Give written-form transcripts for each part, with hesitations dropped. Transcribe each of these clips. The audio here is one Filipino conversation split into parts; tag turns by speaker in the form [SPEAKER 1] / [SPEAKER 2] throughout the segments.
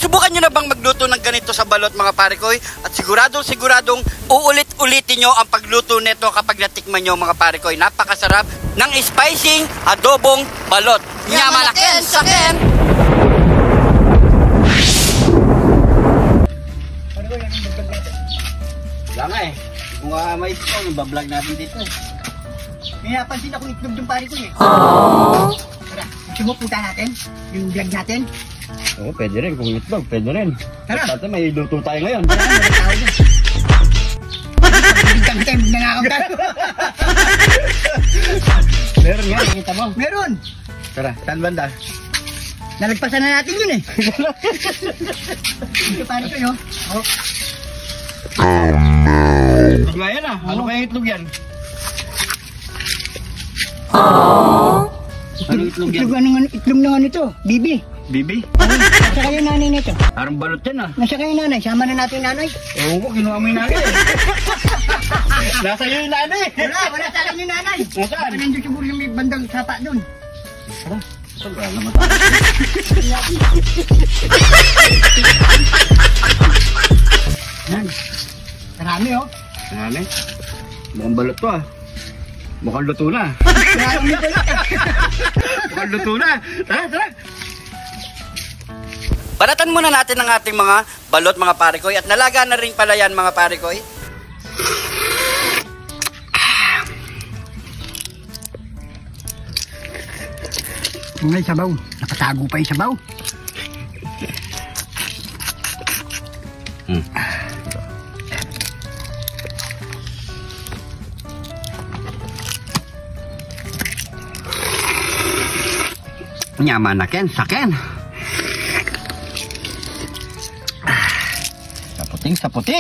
[SPEAKER 1] Nasubukan nyo na bang magluto ng ganito sa balot mga pare koy? At siguradong uulit-ulitin nyo ang pagluto nito kapag natikman nyo mga pare koy. Napakasarap ng spicing adobong balot. Nyamanaken saken! Wala nga eh. Kung may ito, bablog natin dito.
[SPEAKER 2] May napansin akong itlog yung pare ko eh. Tara, sumupunta natin yung vlog natin.
[SPEAKER 1] Oo, pwede rin. Kung itlog, pwede rin.
[SPEAKER 2] Tara.
[SPEAKER 1] At may luto tayo ngayon.
[SPEAKER 2] Wala, may tao dyan. Hintay, nangakaw tayo.
[SPEAKER 1] Meron nga, nakita mo.
[SPEAKER 2] Meron.
[SPEAKER 1] Tara, saan banda?
[SPEAKER 2] Nalagpasan na natin yun eh. Ito pare ko yun. Oh.
[SPEAKER 1] Itlog nga yan ah. Ano kaya itlog yan? Ano itlog yan?
[SPEAKER 2] Itlog na nga nito. Bibi.
[SPEAKER 1] Bibi?
[SPEAKER 2] Nasa kayo nanay nito.
[SPEAKER 1] Parang balot yan ah.
[SPEAKER 2] Nasa kayo nanay. Sama na natin nanay.
[SPEAKER 1] Ewan ko, kinuha mo yung nanay eh. Nasa iyo yung nanay.
[SPEAKER 2] Wala sa akin yung nanay.
[SPEAKER 1] Nasaan?
[SPEAKER 2] Baka nandun siguro yung may bandang sapa doon.
[SPEAKER 1] Tara. Wala naman tayo.
[SPEAKER 2] Yan. Marami oh.
[SPEAKER 1] Nanay. Mukhang balot to ah. Mukhang luto na. Mukhang luto na. Tara, tara. Balatan muna natin ang ating mga balot mga parikoy at nalaga na rin pala yan mga parikoy.
[SPEAKER 2] May sabaw. Nakatago pa yung sabaw.
[SPEAKER 1] Nyamanaken saken. Sa puti.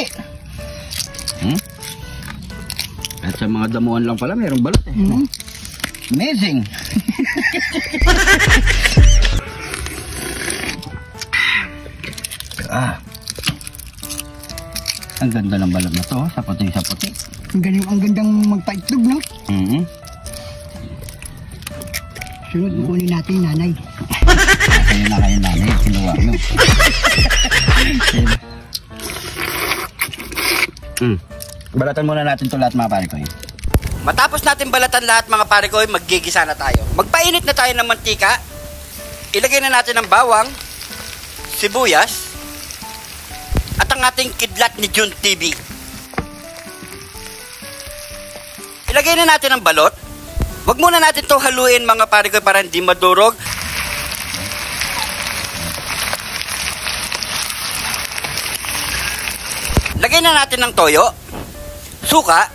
[SPEAKER 1] At sa mga damuhan lang pala mayroong balot eh. Amazing. Ang ganda ng balot na to, sa puti.
[SPEAKER 2] Ang gandang magpaitlog, no? Sunod, kunin natin yung nanay.
[SPEAKER 1] Kayo na nanay, kinuha nyo. Balatan muna natin ito lahat mga parikoy. Matapos natin balatan lahat mga parikoy, maggigisa na tayo. Magpainit na tayo ng mantika. Ilagay na natin ang bawang, sibuyas, at ang ating kidlat ni Jun TV. Ilagay na natin ang balot. Huwag muna natin ito haluin mga parikoy para hindi madurog. Lagay na natin ng toyo, suka,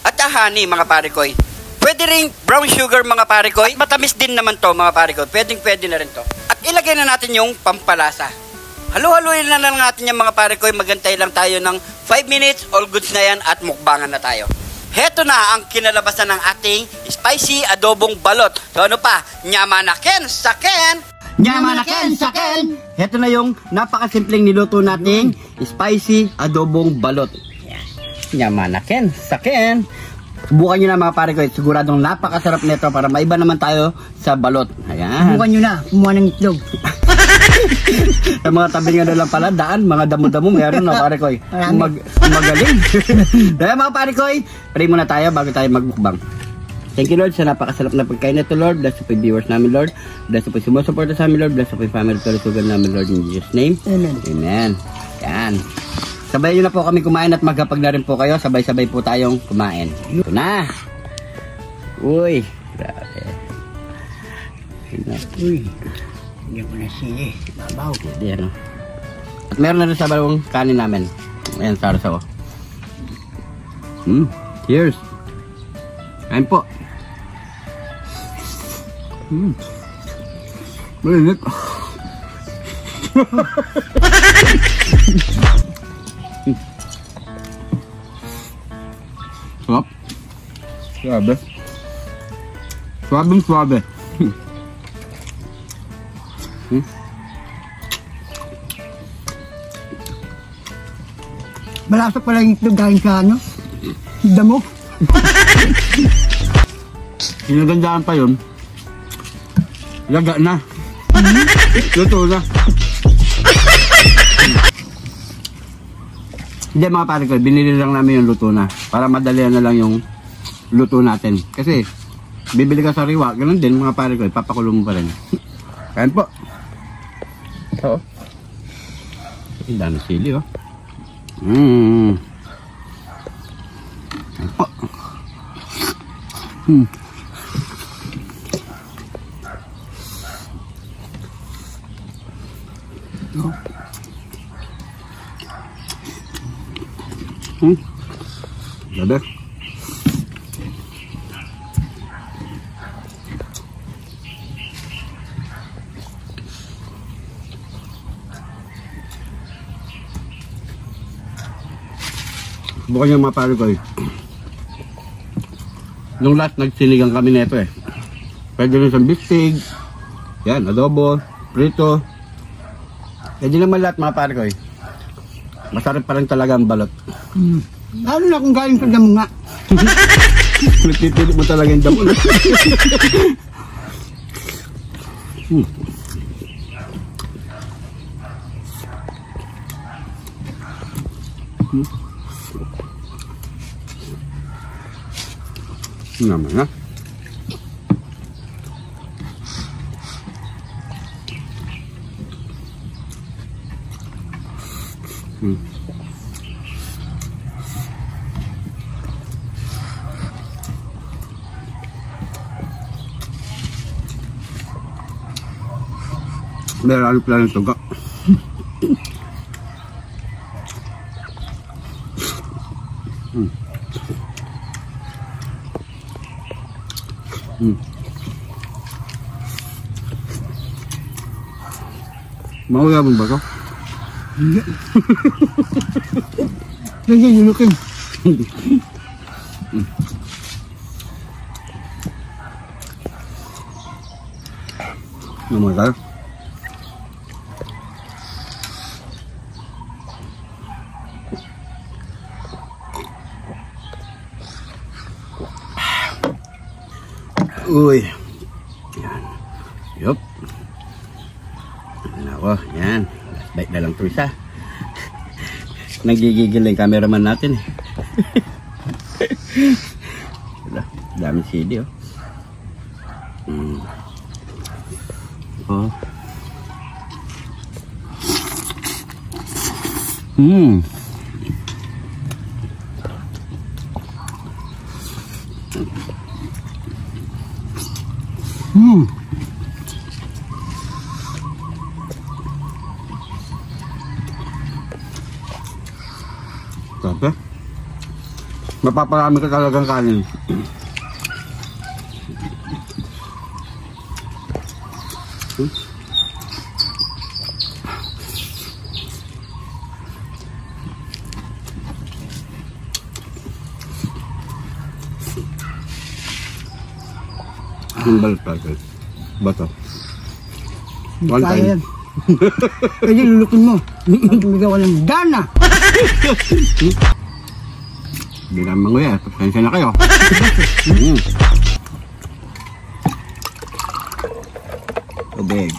[SPEAKER 1] at honey mga parikoy. Pwede rin brown sugar mga parikoy. Matamis din naman to mga parikoy. Pwede na rin to. At ilagay na natin yung pampalasa. Halu-haluin na lang natin yung mga parikoy. Magantay lang tayo ng 5 minutes. All goods na yan at mukbangan na tayo. Heto na ang kinalabasan ng ating spicy adobong balot. So ano pa? Nyamanaken saken! Nyamanaken saken! Heto na yung napakasimpleng niluto nating spicy adobong balot. Nyamanaken saken! Subukan nyo na mga pare ko. Siguradong napakasarap nito para maiba naman tayo sa balot. Ayan.
[SPEAKER 2] Subukan nyo na. Kumuha ng itlog.
[SPEAKER 1] Sa mga tabi nga na lang pala, daan, mga damo-damo, meron na pare ko. Magaling. Dahil mga pare ko, pray muna tayo bago tayo magbukbang. Thank you Lord sa napakasarap na pagkain nito Lord. Bless po yung viewers namin Lord. Bless po yung sumusuporta sa amin Lord. Bless po yung family Torisugan namin Lord in Jesus name.
[SPEAKER 2] Amen.
[SPEAKER 1] Amen. Yan. Sabay nyo na po kami kumain at magkapag na rin po kayo. Sabay-sabay po tayong kumain. Ito na. Uy. Grabe.
[SPEAKER 2] Uy. Hindi ko na sili. Babaw.
[SPEAKER 1] Yan. At meron na rin sa balong kanin namin. Ayan, sarsa ko. Cheers. Kain po. Malinit. Sarap. Suabe. Suabe.
[SPEAKER 2] Malasa pala yung itlog galing sa ano? Damo.
[SPEAKER 1] Sinagandaan pa yun. Laga na. Luto na.
[SPEAKER 3] Hindi mga pare ko, binili lang namin yung luto na. Para madalian na lang yung luto natin. Kasi, bibili ka sa riwa, ganun din mga pare ko, papakulo mo pa rin. Kain po. Oo. Ang dami sili, oh. Kain po. Gabi. Bukan yung mga pare ko eh. Nung last nagsinigang kami nito eh. Pwede rin sa bistig. Yan, adobo, prito. Pwede naman lahat mga pare ko eh. Masarap pa rin talaga ang balot.
[SPEAKER 2] Lalo na kung galing sa damo nga.
[SPEAKER 3] Nagpipili mo talaga yung damo. Naman ha. Meron pala ng tuga. Mau ya bang bako?
[SPEAKER 2] Hindi. Sige, yulukin.
[SPEAKER 3] Naman tayo. Uy. Yan. Yup. Nako, yan. Bait na lang ito isa. Nagigigil yung cameraman natin eh. Daming CD oh. Oh. Sabi? Mapaparami ka talagang kanin. Yung balat talaga. Bato. One time.
[SPEAKER 2] Pwede lulukin mo. Tumigaw ng dana.
[SPEAKER 3] Hindi naman nguya. Pasensya na kayo. Tubig.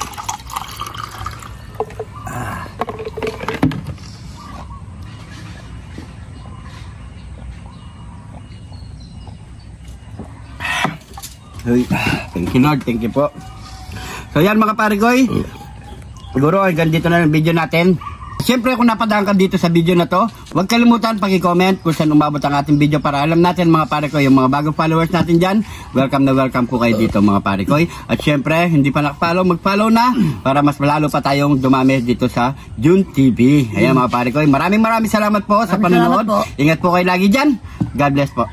[SPEAKER 3] Thank you Lord, thank you po. So yan mga pare-koy, siguro hanggang dito na ang video natin. Siyempre kung napadaan ka dito sa video na to, huwag kalimutan pag-i-comment kung saan umabot ang ating video para alam natin mga pare-koy, yung mga bagong followers natin dyan, welcome na welcome po kayo dito mga pare-koy. At siyempre, hindi pa nakapollow, mag-follow na para mas malalo pa tayong dumami dito sa June TV. Ayan mga pare-koy, maraming salamat po sa panonood. Ingat po kayo lagi dyan. God bless po.